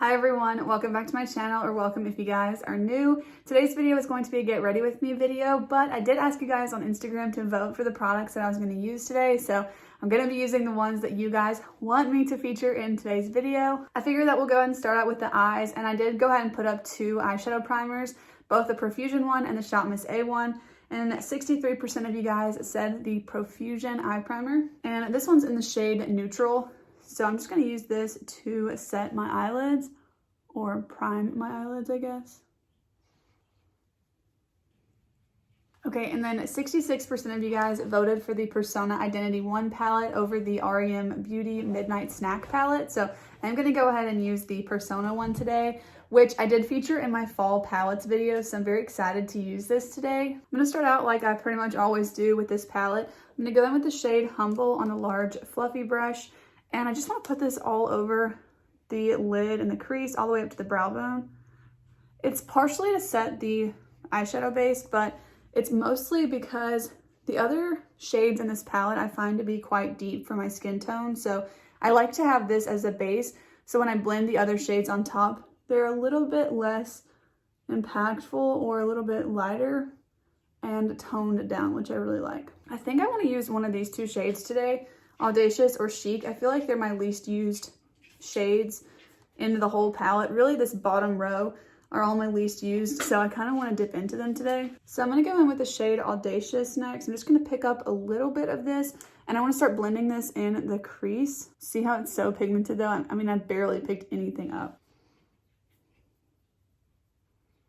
Hi everyone, welcome back to my channel, or welcome if you guys are new. Today's video is going to be a get ready with me video, but I did ask you guys on Instagram to vote for the products that I was going to use today, so I'm going to be using the ones that you guys want me to feature in today's video. I figured that we'll go ahead and start out with the eyes, and I did go ahead and put up two eyeshadow primers, both the Profusion one and the Shop Miss A one. And 63% of you guys said the Profusion eye primer, and this one's in the shade Neutral. So I'm just going to use this to set my eyelids, or prime my eyelids, I guess. Okay, and then 66% of you guys voted for the Persona Identity 1 palette over the REM Beauty Midnight Snack palette. So I'm going to go ahead and use the Persona one today, which I did feature in my fall palettes video, so I'm very excited to use this today. I'm going to start out like I pretty much always do with this palette. I'm going to go in with the shade Humble on a large fluffy brush. And I just want to put this all over the lid and the crease all the way up to the brow bone. It's partially to set the eyeshadow base, but it's mostly because the other shades in this palette I find to be quite deep for my skin tone. So I like to have this as a base. So when I blend the other shades on top, they're a little bit less impactful or a little bit lighter and toned down, which I really like. I think I want to use one of these two shades today. Audacious or Chic. I feel like they're my least used shades in the whole palette. Really, this bottom row are all my least used, so I kind of want to dip into them today. So I'm going to go in with the shade Audacious next. I'm just going to pick up a little bit of this, and I want to start blending this in the crease. See how it's so pigmented though? I mean, I barely picked anything up.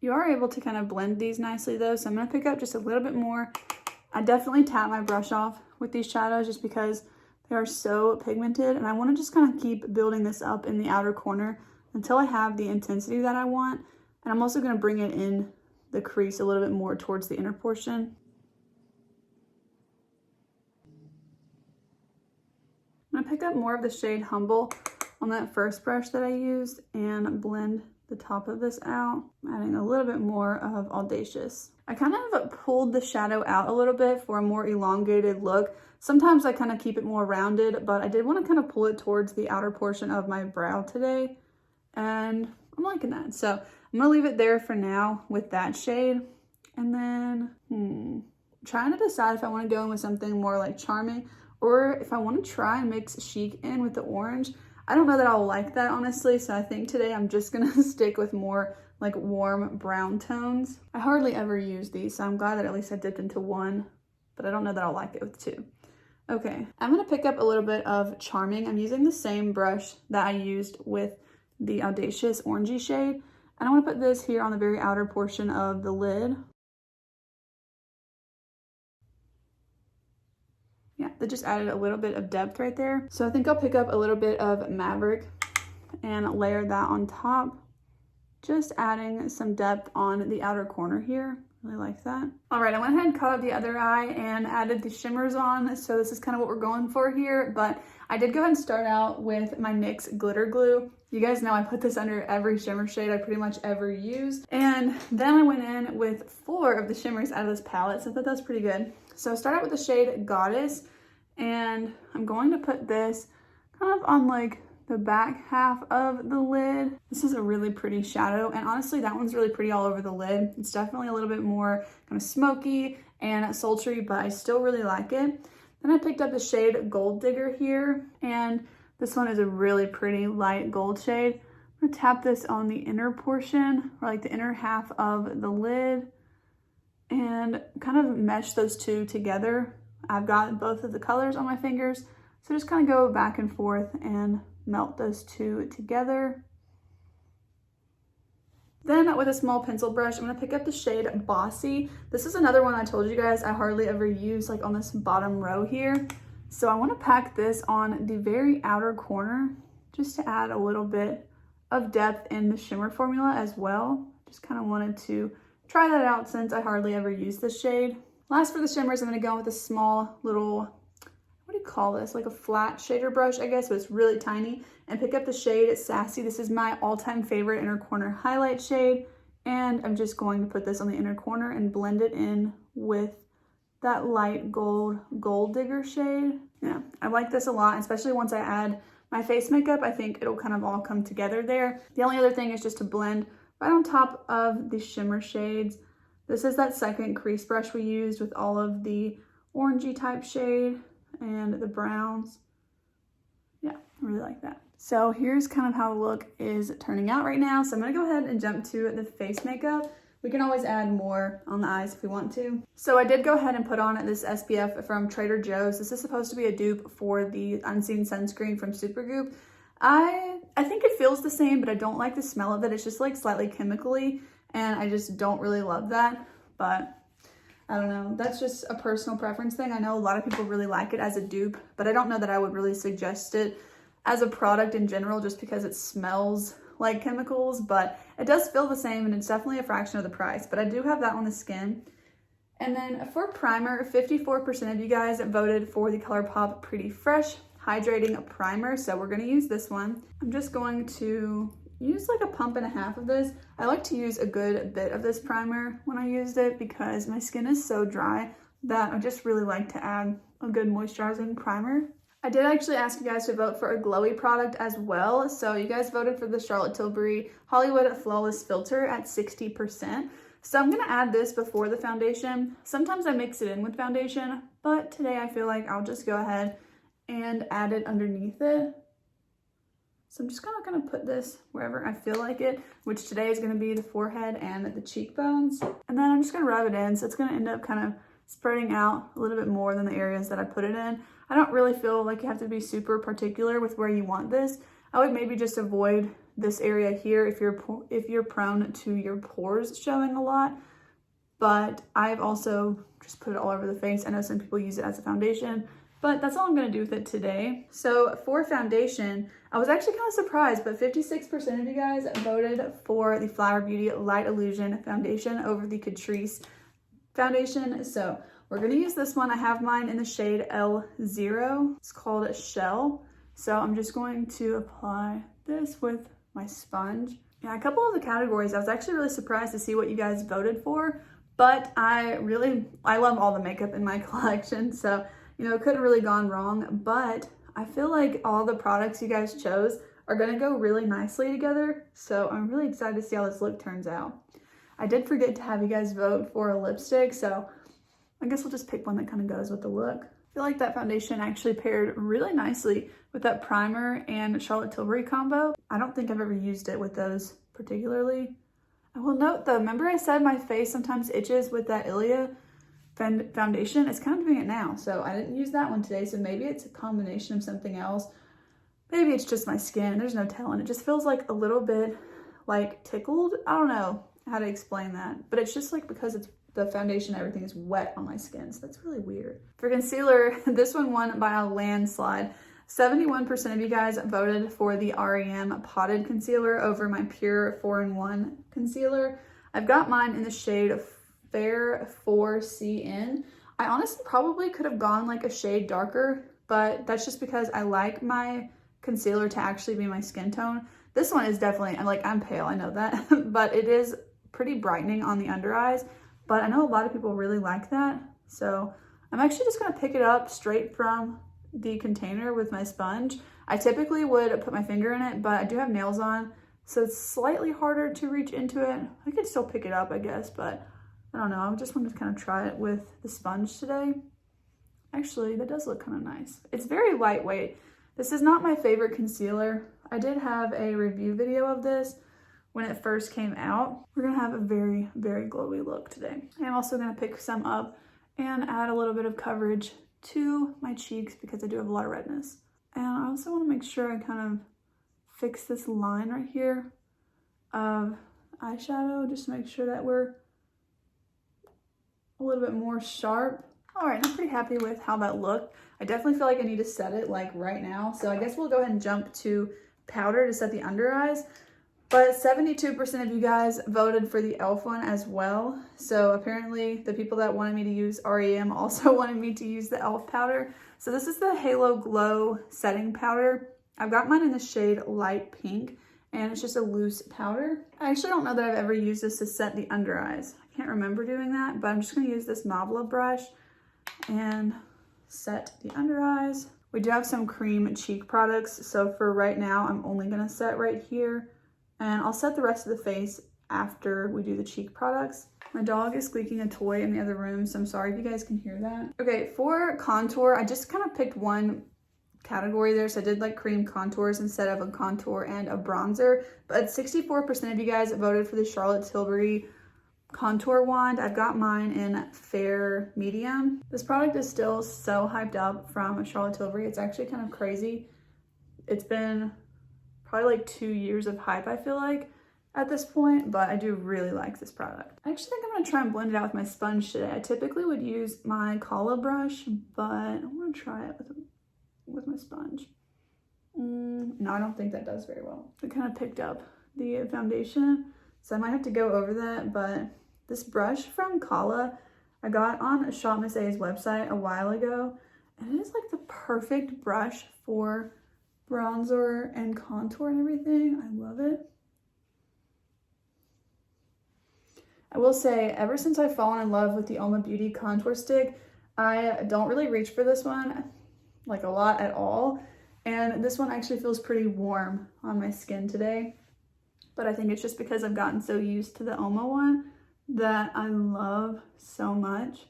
You are able to kind of blend these nicely though, so I'm going to pick up just a little bit more. I definitely tap my brush off with these shadows just because they are so pigmented, and I want to just kind of keep building this up in the outer corner until I have the intensity that I want. And I'm also going to bring it in the crease a little bit more towards the inner portion. I'm going to pick up more of the shade Humble on that first brush that I used and blend the top of this out, adding a little bit more of Audacious. I kind of pulled the shadow out a little bit for a more elongated look. Sometimes I kind of keep it more rounded, but I did want to kind of pull it towards the outer portion of my brow today, and I'm liking that. So I'm gonna leave it there for now with that shade. And then trying to decide if I want to go in with something more like Charming, or if I want to try and mix Chic in with the orange. I don't know that I'll like that, honestly, so I think today I'm just gonna stick with more like warm brown tones. I hardly ever use these, so I'm glad that at least I dipped into one, but I don't know that I'll like it with two. Okay, I'm gonna pick up a little bit of Charming. I'm using the same brush that I used with the Audacious orangey shade, and I wanna put this here on the very outer portion of the lid. Yeah, that just added a little bit of depth right there. So I think I'll pick up a little bit of Maverick and layer that on top, just adding some depth on the outer corner here. Really like that. All right, I went ahead and cut out the other eye and added the shimmers on. So this is kind of what we're going for here, but I did go ahead and start out with my NYX Glitter Glue. You guys know I put this under every shimmer shade I pretty much ever used. And then I went in with 4 of the shimmers out of this palette, so I thought that was pretty good. So I start out with the shade Goddess, and I'm going to put this kind of on like the back half of the lid. This is a really pretty shadow, and honestly that one's really pretty all over the lid. It's definitely a little bit more kind of smoky and sultry, but I still really like it. Then I picked up the shade Gold Digger here, and this one is a really pretty light gold shade. I'm gonna tap this on the inner portion, or like the inner half of the lid, and kind of mesh those two together. I've got both of the colors on my fingers, so just kind of go back and forth and melt those two together. Then with a small pencil brush, I'm going to pick up the shade Bossy. This is another one I told you guys I hardly ever use, like on this bottom row here. So I want to pack this on the very outer corner just to add a little bit of depth in the shimmer formula as well. Just kind of wanted to try that out since I hardly ever use this shade. Last for the shimmers, I'm going to go in with a small little, what do you call this? Like a flat shader brush, I guess, but it's really tiny. And pick up the shade Sassy. This is my all-time favorite inner corner highlight shade. And I'm just going to put this on the inner corner and blend it in with that light gold Digger shade. Yeah, I like this a lot, especially once I add my face makeup, I think it'll kind of all come together there. The only other thing is just to blend right on top of the shimmer shades. This is that second crease brush we used with all of the orangey type shade and the browns. Yeah, I really like that. So here's kind of how the look is turning out right now. So I'm gonna go ahead and jump to the face makeup. We can always add more on the eyes if we want to. So I did go ahead and put on this SPF from Trader Joe's. This is supposed to be a dupe for the Unseen Sunscreen from Supergoop. I think it feels the same, but I don't like the smell of it. It's just like slightly chemically, and I just don't really love that. But I don't know, that's just a personal preference thing. I know a lot of people really like it as a dupe, but I don't know that I would really suggest it as a product in general just because it smells like chemicals, but it does feel the same and it's definitely a fraction of the price. But I do have that on the skin. And then for primer, 54% of you guys voted for the ColourPop Pretty Fresh Hydrating Primer. So we're gonna use this one. I'm just going to use like a pump and a half of this. I like to use a good bit of this primer when I used it because my skin is so dry that I just really like to add a good moisturizing primer. I did actually ask you guys to vote for a glowy product as well. So you guys voted for the Charlotte Tilbury Hollywood Flawless Filter at 60%. So I'm gonna add this before the foundation. Sometimes I mix it in with foundation, but today I feel like I'll just go ahead and add it underneath it. So I'm just kind of gonna put this wherever I feel like it, which today is gonna be the forehead and the cheekbones. And then I'm just gonna rub it in. So it's gonna end up kind of spreading out a little bit more than the areas that I put it in. I don't really feel like you have to be super particular with where you want this. I would maybe just avoid this area here if you're prone to your pores showing a lot. But I've also just put it all over the face. I know some people use it as a foundation, but that's all I'm gonna do with it today. So for foundation, I was actually kind of surprised, but 56% of you guys voted for the Flower Beauty Light Illusion Foundation over the Catrice foundation. So we're gonna use this one. I have mine in the shade L0. It's called Shell. So I'm just going to apply this with my sponge. Yeah, a couple of the categories, I was actually really surprised to see what you guys voted for, but I love all the makeup in my collection. So, you know, it couldn't really gone wrong, but I feel like all the products you guys chose are gonna go really nicely together. So I'm really excited to see how this look turns out. I did forget to have you guys vote for a lipstick, so I guess we'll just pick one that kind of goes with the look. I feel like that foundation actually paired really nicely with that primer and Charlotte Tilbury combo. I don't think I've ever used it with those particularly. I will note though, remember I said my face sometimes itches with that Ilia foundation? It's kind of doing it now. So I didn't use that one today, so maybe it's a combination of something else. Maybe it's just my skin, there's no telling. It just feels like a little bit like tickled. I don't know how to explain that, but it's just like because it's the foundation, everything is wet on my skin, so that's really weird. For concealer, this one won by a landslide. 71% of you guys voted for the REM Potted Concealer over my Pure 4-in-1 Concealer. I've got mine in the shade Fair 4CN. I honestly probably could have gone like a shade darker, but that's just because I like my concealer to actually be my skin tone. This one is definitely, I'm pale, I know that, but it is pretty brightening on the under eyes. But I know a lot of people really like that. So I'm actually just gonna pick it up straight from the container with my sponge. I typically would put my finger in it, but I do have nails on, so it's slightly harder to reach into it. I could still pick it up, I guess, but I don't know. I just wanted to kind of try it with the sponge today. Actually, that does look kind of nice. It's very lightweight. This is not my favorite concealer. I did have a review video of this when it first came out. We're gonna have a very, very glowy look today. I'm also gonna pick some up and add a little bit of coverage to my cheeks because I do have a lot of redness. And I also wanna make sure I kind of fix this line right here of eyeshadow, just to make sure that we're a little bit more sharp. All right, I'm pretty happy with how that looked. I definitely feel like I need to set it like right now. So I guess we'll go ahead and jump to powder to set the under eyes. But 72% of you guys voted for the e.l.f. one as well. So apparently the people that wanted me to use REM also wanted me to use the e.l.f. powder. So this is the Halo Glow setting powder. I've got mine in the shade Light Pink, and it's just a loose powder. I actually don't know that I've ever used this to set the under eyes. I can't remember doing that, but I'm just gonna use this Mobla brush and set the under eyes We do have some cream cheek products, so for right now, I'm only gonna set right here, and I'll set the rest of the face after we do the cheek products. My dog is squeaking a toy in the other room, so I'm sorry if you guys can hear that. Okay, for contour, I just kind of picked one category there, so I did like cream contours instead of a contour and a bronzer, but 64% of you guys voted for the Charlotte Tilbury contour wand. I've got mine in fair medium. This product is still so hyped up from Charlotte Tilbury. It's actually kind of crazy. It's been probably like 2 years of hype, I feel like, at this point, but I do really like this product. I actually think I'm gonna try and blend it out with my sponge today. I typically would use my Kala brush, but I'm gonna try it with my sponge. No, I don't think that does very well. I kind of picked up the foundation, so I might have to go over that, but this brush from Kala, I got on Shop Miss A's website a while ago, and it is like the perfect brush for bronzer and contour and everything. I love it. I will say, ever since I've fallen in love with the Oma Beauty contour stick, I don't really reach for this one like a lot at all, and this one actually feels pretty warm on my skin today, but I think it's just because I've gotten so used to the Oma one that I love so much.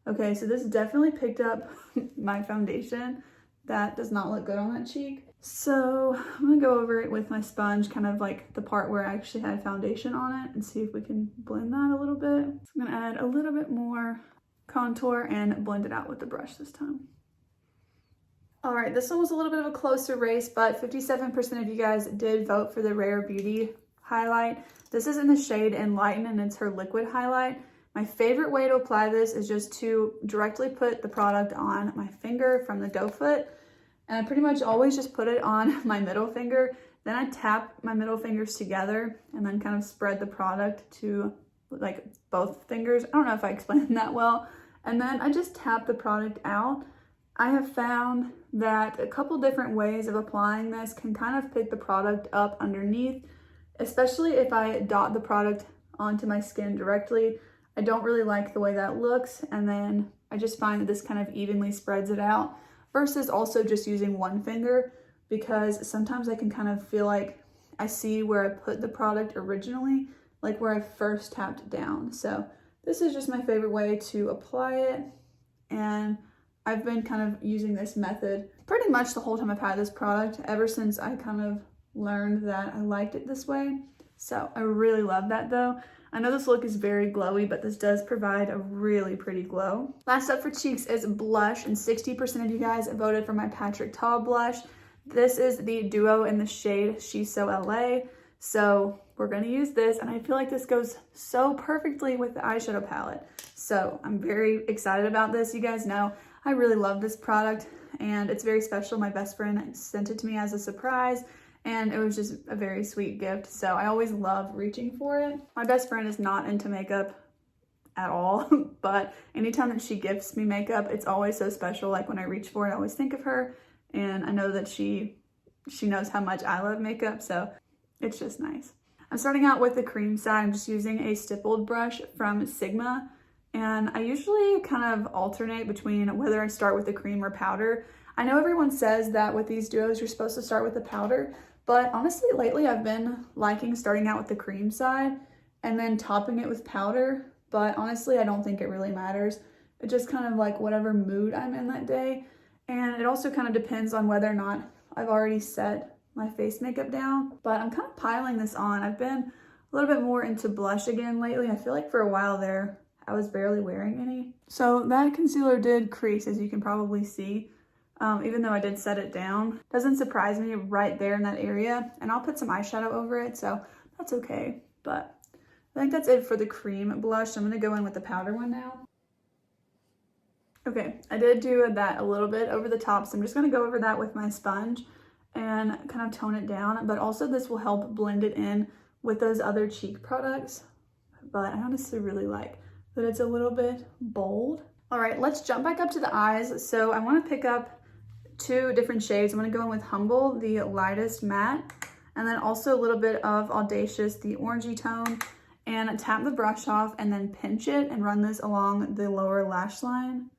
Okay, so this definitely picked up my foundation. That does not look good on that cheek. So I'm gonna go over it with my sponge, kind of like the part where I actually had foundation on it, and see if we can blend that a little bit. So I'm gonna add a little bit more contour and blend it out with the brush this time. All right, this one was a little bit of a closer race, but 57% of you guys did vote for the Rare Beauty highlight. This is in the shade Enlighten, and it's her liquid highlight. My favorite way to apply this is just to directly put the product on my finger from the doe foot. And I pretty much always just put it on my middle finger. Then I tap my middle fingers together and then kind of spread the product to like both fingers. I don't know if I explained that well. And then I just tap the product out. I have found that a couple different ways of applying this can kind of pick the product up underneath, especially if I dot the product onto my skin directly. I don't really like the way that looks, and then I just find that this kind of evenly spreads it out versus also just using one finger, because sometimes I can kind of feel like I see where I put the product originally, like where I first tapped down. So this is just my favorite way to apply it, and I've been kind of using this method pretty much the whole time I've had this product, ever since I kind of learned that I liked it this way. So I really love that though. I know this look is very glowy, but this does provide a really pretty glow. Last up for cheeks is blush, and 60% of you guys voted for my Patrick Ta blush. This is the duo in the shade She's So LA. So we're gonna use this, and I feel like this goes so perfectly with the eyeshadow palette. So I'm very excited about this. You guys know I really love this product, and it's very special. My best friend sent it to me as a surprise, and it was just a very sweet gift. So I always love reaching for it. My best friend is not into makeup at all, but anytime that she gifts me makeup, it's always so special. Like when I reach for it, I always think of her, and I know that she knows how much I love makeup, so it's just nice. I'm starting out with the cream side. I'm just using a stippled brush from Sigma, and I usually kind of alternate between whether I start with the cream or powder. I know everyone says that with these duos, you're supposed to start with the powder, but honestly, lately I've been liking starting out with the cream side and then topping it with powder. But honestly, I don't think it really matters. It's just kind of like whatever mood I'm in that day. And it also kind of depends on whether or not I've already set my face makeup down. But I'm kind of piling this on. I've been a little bit more into blush again lately. I feel like for a while there, I was barely wearing any. So that concealer did crease, as you can probably see. Even though I did set it down. Doesn't surprise me right there in that area. And I'll put some eyeshadow over it, so that's okay. But I think that's it for the cream blush. I'm gonna go in with the powder one now. Okay, I did do that a little bit over the top, so I'm just gonna go over that with my sponge and kind of tone it down. But also this will help blend it in with those other cheek products. But I honestly really like that it's a little bit bold. All right, let's jump back up to the eyes. So I wanna pick up 2 different shades. I'm going to go in with Humble, the lightest matte, and then also a little bit of Audacious, the orangey tone, and tap the brush off and then pinch it and run this along the lower lash line.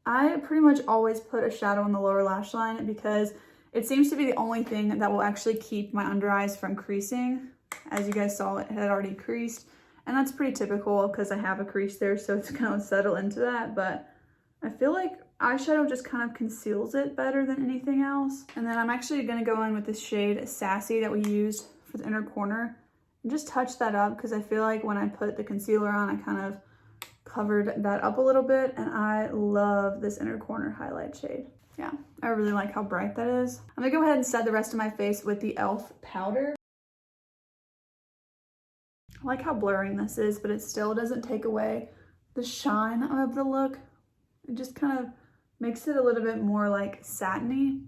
I pretty much always put a shadow on the lower lash line because it seems to be the only thing that will actually keep my under eyes from creasing. As you guys saw, it had already creased, and that's pretty typical because I have a crease there, so it's gonna settle into that, but I feel like eyeshadow just kind of conceals it better than anything else. And then I'm actually gonna go in with this shade Sassy that we used for the inner corner and just touch that up because I feel like when I put the concealer on, I kind of covered that up a little bit, and I love this inner corner highlight shade. Yeah, I really like how bright that is. I'm gonna go ahead and set the rest of my face with the e.l.f. powder. I like how blurring this is, but it still doesn't take away the shine of the look. It just kind of makes it a little bit more like satiny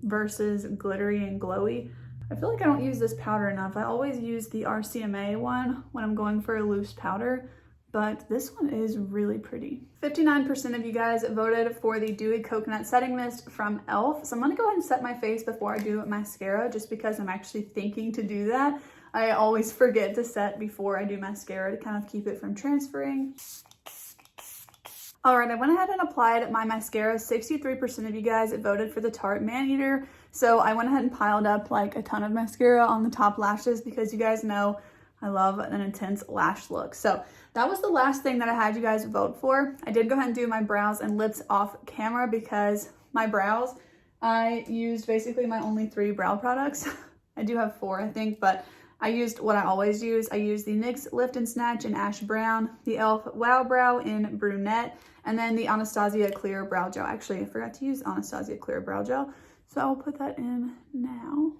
versus glittery and glowy. I feel like I don't use this powder enough. I always use the RCMA one when I'm going for a loose powder, but this one is really pretty. 59% of you guys voted for the Dewy Coconut Setting Mist from e.l.f. So I'm gonna go ahead and set my face before I do mascara just because I'm actually thinking to do that. I always forget to set before I do mascara to kind of keep it from transferring. All right, I went ahead and applied my mascara. 63% of you guys voted for the Tarte Maneater. So I went ahead and piled up like a ton of mascara on the top lashes because you guys know I love an intense lash look. So that was the last thing that I had you guys vote for. I did go ahead and do my brows and lips off camera because my brows, I used basically my only 3 brow products. I do have 4, I think, but I used what I always use. I used the NYX Lift and Snatch in Ash Brown, the e.l.f. Wow Brow in Brunette, and then the Anastasia Clear Brow Gel. Actually, I forgot to use Anastasia Clear Brow Gel, so I'll put that in now.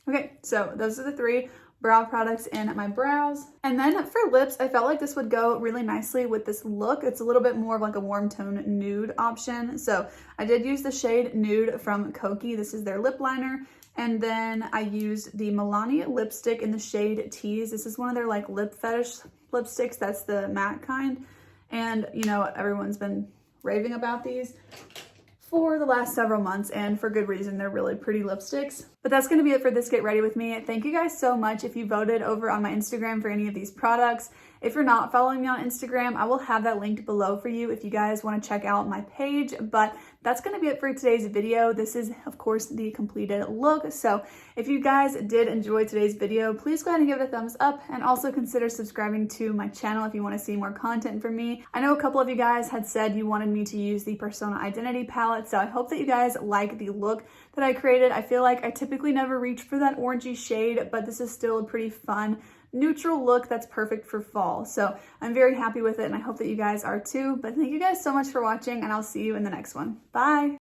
Okay, so those are the 3 brow products in my brows. And then for lips, I felt like this would go really nicely with this look. It's a little bit more of like a warm tone nude option. So I did use the shade Nude from Kokie. This is their lip liner. And then I used the Milani lipstick in the shade Tease. This is one of their like lip fetish lipsticks. That's the matte kind. And you know, everyone's been raving about these for the last several months, and for good reason. They're really pretty lipsticks. But that's gonna be it for this Get Ready With Me. Thank you guys so much if you voted over on my Instagram for any of these products. If you're not following me on Instagram, I will have that linked below for you if you guys wanna check out my page. But that's gonna be it for today's video. This is, of course, the completed look. So if you guys did enjoy today's video, please go ahead and give it a thumbs up, and also consider subscribing to my channel if you wanna see more content from me. I know a couple of you guys had said you wanted me to use the Persona Identity palette, so I hope that you guys like the look that I created. I feel like I typically never reach for that orangey shade, but this is still a pretty fun neutral look that's perfect for fall. So I'm very happy with it, and I hope that you guys are too. But thank you guys so much for watching, and I'll see you in the next one. Bye!